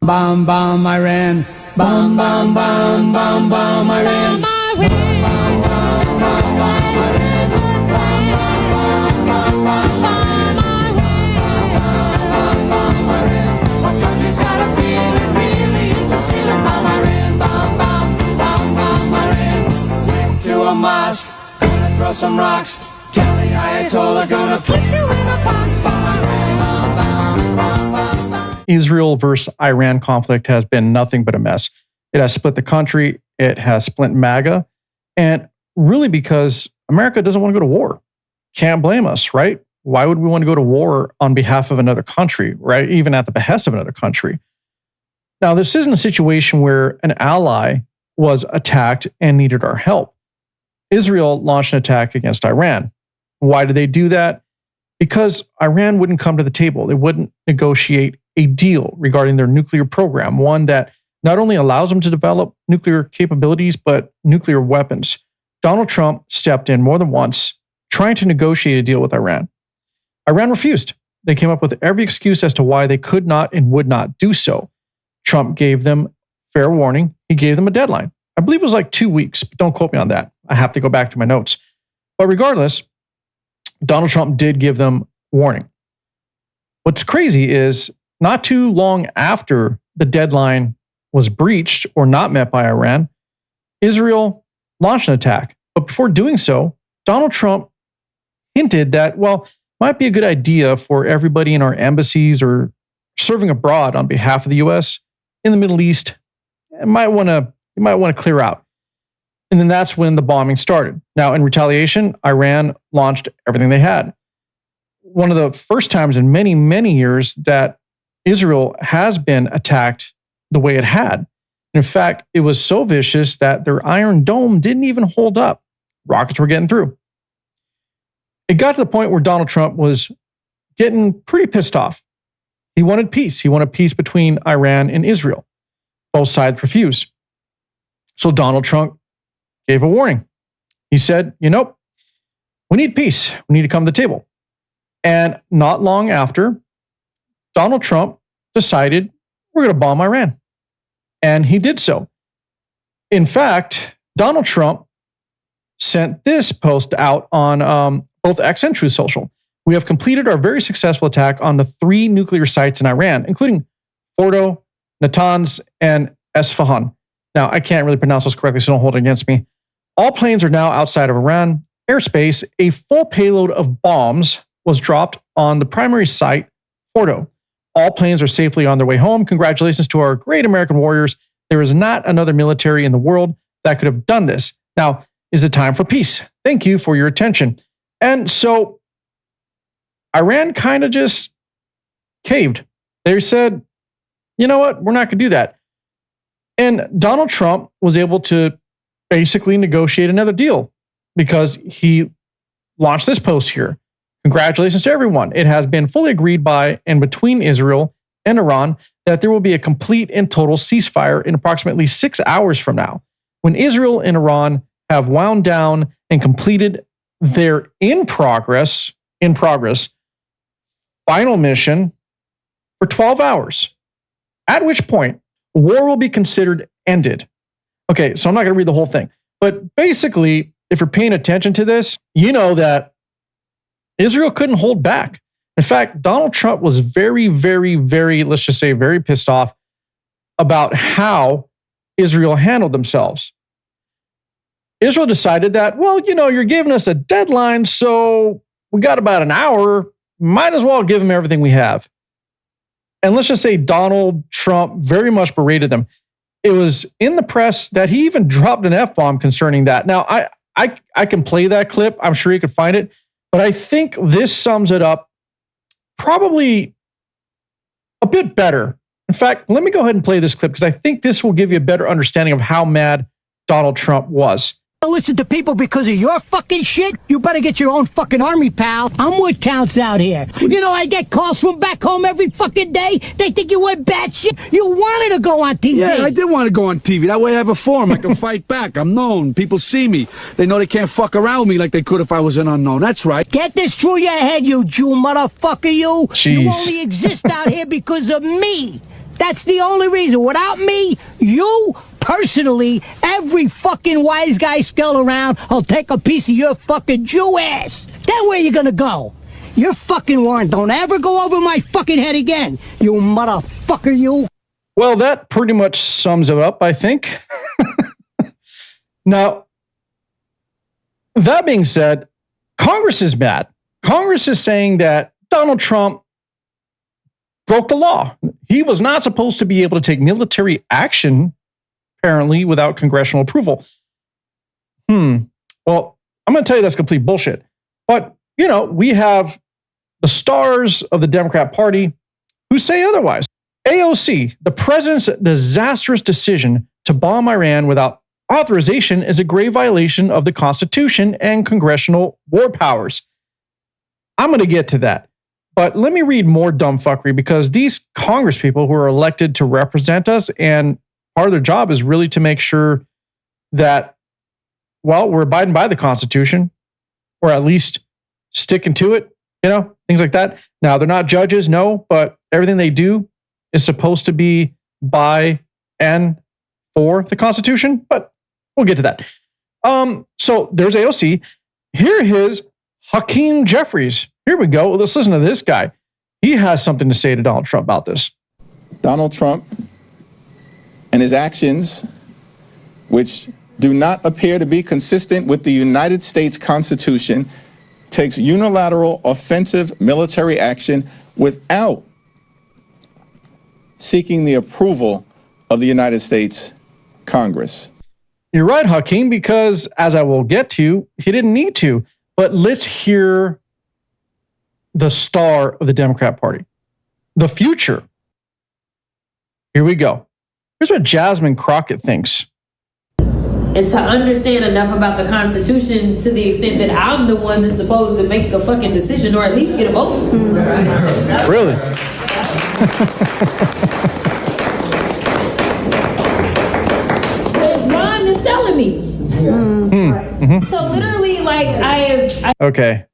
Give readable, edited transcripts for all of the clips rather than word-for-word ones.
Bomb, bomb, Iran. Bomb, bomb, bomb, bomb, bomb, Iran. To a mosque, gonna throw some rocks. Tell the Ayatollah, gonna put you in a box. Bomb, Iran. Bomb, bomb, bomb, bomb, bomb. Israel versus Iran conflict has been nothing but a mess. It has split the country. It has split MAGA. And really because America doesn't want to go to war. Can't blame us, right? Why would we want to go to war on behalf of another country, right? Even at the behest of another country. Now, this isn't a situation where an ally was attacked and needed our help. Israel launched an attack against Iran. Why did they do that? Because Iran wouldn't come to the table. They wouldn't negotiate a deal regarding their nuclear program, one that not only allows them to develop nuclear capabilities, but nuclear weapons. Donald Trump stepped in more than once trying to negotiate a deal with Iran. Iran refused. They came up with every excuse as to why they could not and would not do so. Trump gave them fair warning. He gave them a deadline. I believe it was like 2 weeks, but don't quote me on that. I have to go back to my notes. But regardless, Donald Trump did give them warning. What's crazy is not too long after the deadline was breached or not met by Iran, Israel launched an attack. But before doing so, Donald Trump hinted that, well, it might be a good idea for everybody in our embassies or serving abroad on behalf of the U.S. in the Middle East, you might want to clear out. And then that's when the bombing started. Now, in retaliation, Iran launched everything they had. One of the first times in many, many years that Israel has been attacked the way it had. In fact, it was so vicious that their Iron Dome didn't even hold up. Rockets were getting through. It got to the point where Donald Trump was getting pretty pissed off. He wanted peace. He wanted peace between Iran and Israel. Both sides refused. So Donald Trump gave a warning. He said, we need peace. We need to come to the table. And not long after, Donald Trump decided we're going to bomb Iran. And he did so. In fact, Donald Trump sent this post out on both X and Truth Social. We have completed our very successful attack on the 3 nuclear sites in Iran, including Fordo, Natanz, and Esfahan. Now, I can't really pronounce those correctly, so don't hold it against me. All planes are now outside of Iran airspace. A full payload of bombs was dropped on the primary site, Fordo. All planes are safely on their way home. Congratulations to our great American warriors. There is not another military in the world that could have done this. Now is the time for peace. Thank you for your attention. And so Iran kind of just caved. They said, you know what? We're not going to do that. And Donald Trump was able to basically negotiate another deal because he launched this post here. Congratulations to everyone. It has been fully agreed by and between Israel and Iran that there will be a complete and total ceasefire in approximately 6 hours from now, when Israel and Iran have wound down and completed their in progress final mission for 12 hours, at which point war will be considered ended. Okay, so I'm not going to read the whole thing, but basically, if you're paying attention to this, you know that Israel couldn't hold back. In fact, Donald Trump was very, very, very, let's just say, very pissed off about how Israel handled themselves. Israel decided that, well, you're giving us a deadline, so we got about an hour. Might as well give them everything we have. And let's just say Donald Trump very much berated them. It was in the press that he even dropped an F-bomb concerning that. Now, I can play that clip. I'm sure you could find it. But I think this sums it up probably a bit better. In fact, let me go ahead and play this clip because I think this will give you a better understanding of how mad Donald Trump was. Listen to people because of your fucking shit? You better get your own fucking army, pal. I'm what counts out here. I get calls from back home every fucking day. They think you went batshit. You wanted to go on TV. Yeah, I did want to go on TV. That way I have a forum. I can fight back. I'm known. People see me. They know they can't fuck around with me like they could if I was an unknown. That's right. Get this through your head, you Jew motherfucker, you. Jeez. You only exist out here because of me. That's the only reason. Without me, you personally, every fucking wise guy still around will take a piece of your fucking Jew ass. Then where you gonna go? Your fucking warrant don't ever go over my fucking head again. You motherfucker, you. Well, that pretty much sums it up, I think. Now, that being said, Congress is mad. Congress is saying that Donald Trump broke the law. He was not supposed to be able to take military action, apparently, without congressional approval. Well, I'm going to tell you that's complete bullshit. But, you know, we have the stars of the Democrat Party who say otherwise. AOC, the president's disastrous decision to bomb Iran without authorization is a grave violation of the Constitution and congressional war powers. I'm going to get to that. But let me read more dumb fuckery, because these Congress people who are elected to represent us, and part of their job is really to make sure that, well, we're abiding by the Constitution, or at least sticking to it, you know, things like that. Now, they're not judges, no, but everything they do is supposed to be by and for the Constitution, but we'll get to that. So there's AOC. Here is Hakeem Jeffries. Here we go. Let's listen to this guy. He has something to say to Donald Trump about this. Donald Trump and his actions, which do not appear to be consistent with the United States Constitution, takes unilateral offensive military action without seeking the approval of the United States Congress. You're right, Hakeem, because as I will get to, he didn't need to. But let's hear the star of the Democrat Party, the future. Here we go. Here's what Jasmine Crockett thinks. And to understand enough about the Constitution to the extent that I'm the one that's supposed to make the fucking decision, or at least get a vote. Really? Because Ron is telling me. So literally, like, Okay.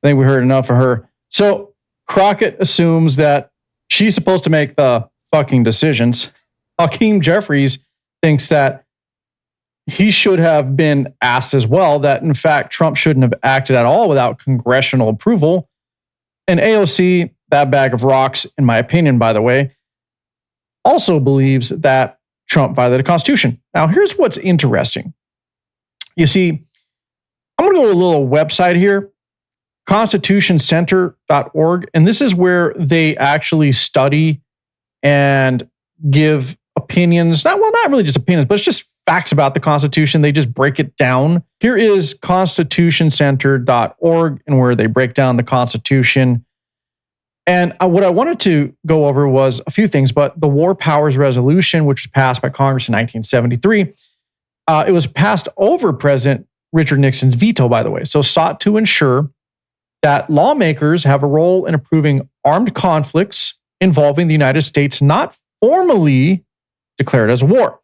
I think we heard enough of her. So Crockett assumes that she's supposed to make the fucking decisions. Hakeem Jeffries thinks that he should have been asked as well, that in fact Trump shouldn't have acted at all without congressional approval. And AOC, that bag of rocks, in my opinion, by the way, also believes that Trump violated the Constitution. Now, here's what's interesting. You see, I'm going to go to a little website here, constitutioncenter.org, and this is where they actually study and give opinions. Not really just opinions, but it's just facts about the Constitution. They just break it down. Here is constitutioncenter.org, and where they break down the Constitution. And what I wanted to go over was a few things, but the War Powers Resolution, which was passed by Congress in 1973, it was passed over President Richard Nixon's veto, by the way, so sought to ensure that lawmakers have a role in approving armed conflicts involving the United States not formally declared as war.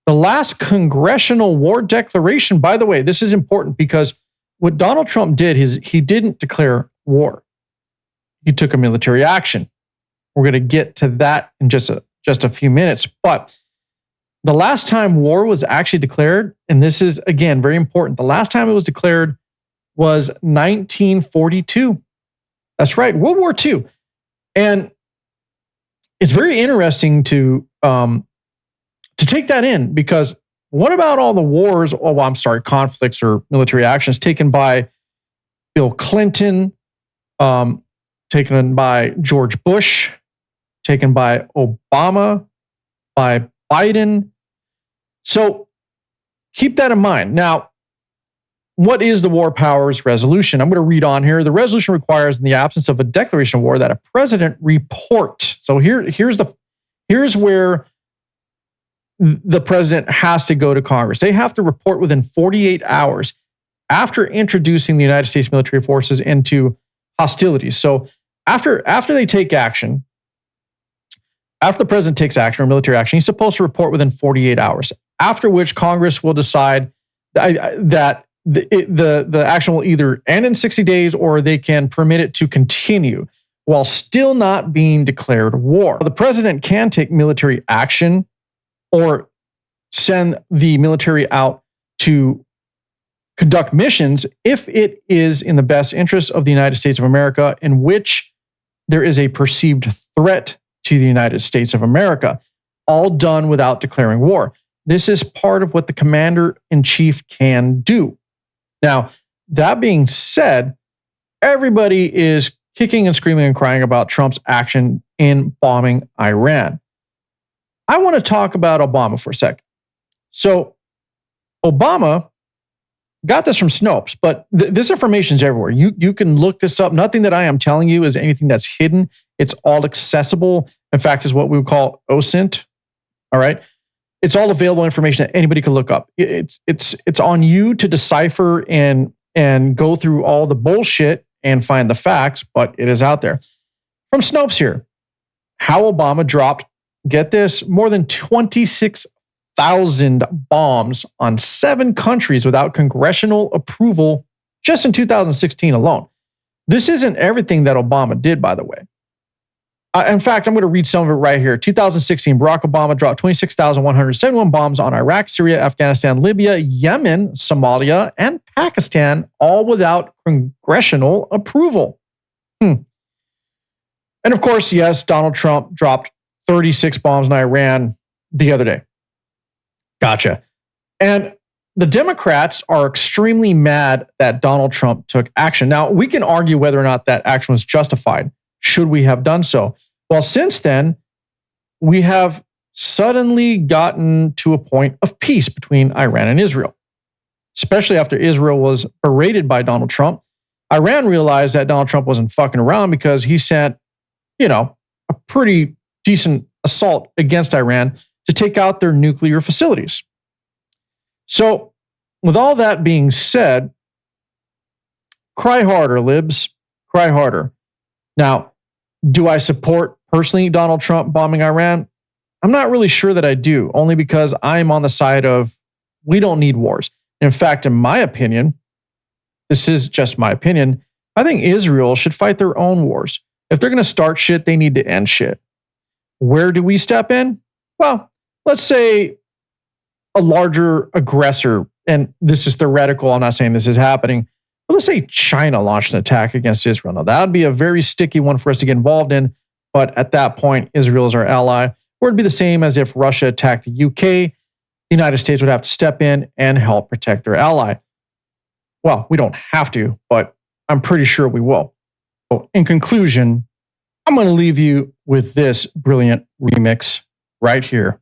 The last congressional war declaration, by the way, this is important because what Donald Trump did is he didn't declare war. He took a military action. We're going to get to that in just a few minutes. But the last time war was actually declared, and this is, again, very important, the last time it was declared was 1942. That's right, World War II. And it's very interesting to take that in, because what about all the wars, conflicts or military actions taken by Bill Clinton, taken by George Bush, taken by Obama, by Biden. So keep that in mind. Now, what is the War Powers Resolution? I'm going to read on here. The resolution requires, in the absence of a declaration of war, that a president report. So here's where the president has to go to Congress. They have to report within 48 hours after introducing the United States military forces into hostilities. So after they take action, after the president takes action or military action, he's supposed to report within 48 hours, after which Congress will decide that the action will either end in 60 days or they can permit it to continue. while still not being declared war. The president can take military action or send the military out to conduct missions if it is in the best interest of the United States of America, in which there is a perceived threat to the United States of America, all done without declaring war. This is part of what the commander-in-chief can do. Now, that being said, everybody is kicking and screaming and crying about Trump's action in bombing Iran. I want to talk about Obama for a second. So, Obama got this from Snopes, but this information is everywhere. You can look this up. Nothing that I am telling you is anything that's hidden. It's all accessible. In fact, is what we would call OSINT. All right. It's all available information that anybody can look up. It's on you to decipher and go through all the bullshit and find the facts, but it is out there. From Snopes here, how Obama dropped, get this, more than 26,000 bombs on 7 countries without congressional approval just in 2016 alone. This isn't everything that Obama did, by the way. In fact, I'm going to read some of it right here. 2016, Barack Obama dropped 26,171 bombs on Iraq, Syria, Afghanistan, Libya, Yemen, Somalia, and Pakistan, all without congressional approval. And of course, yes, Donald Trump dropped 36 bombs in Iran the other day. Gotcha. And the Democrats are extremely mad that Donald Trump took action. Now, we can argue whether or not that action was justified. Should we have done so? Well, since then, we have suddenly gotten to a point of peace between Iran and Israel, especially after Israel was berated by Donald Trump. Iran realized that Donald Trump wasn't fucking around because he sent, a pretty decent assault against Iran to take out their nuclear facilities. So, with all that being said, cry harder, libs. Cry harder. Now, do I support personally Donald Trump bombing Iran? I'm not really sure that I do, only because I'm on the side of we don't need wars. In fact, in my opinion, this is just my opinion, I think Israel should fight their own wars. If they're going to start shit, they need to end shit. Where do we step in? Well, let's say a larger aggressor, and this is theoretical, I'm not saying this is happening, but let's say China launched an attack against Israel. Now, that would be a very sticky one for us to get involved in, but at that point, Israel is our ally. Or it'd be the same as if Russia attacked the UK. The United States would have to step in and help protect their ally. Well, we don't have to, but I'm pretty sure we will. So in conclusion, I'm going to leave you with this brilliant remix right here.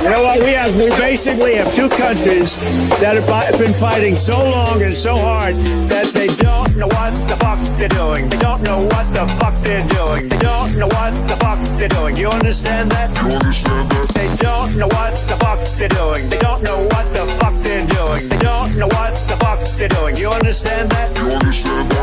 You know what? We basically have 2 countries that have been fighting so long and so hard that they don't know what the fuck they're doing. They don't know what the fuck they're doing. They don't know what the fuck they're doing. You understand that? You understand that? They don't know what the fuck they're doing. They don't know what the fuck they're doing. They don't know what the fuck they're doing. You understand that? You understand that?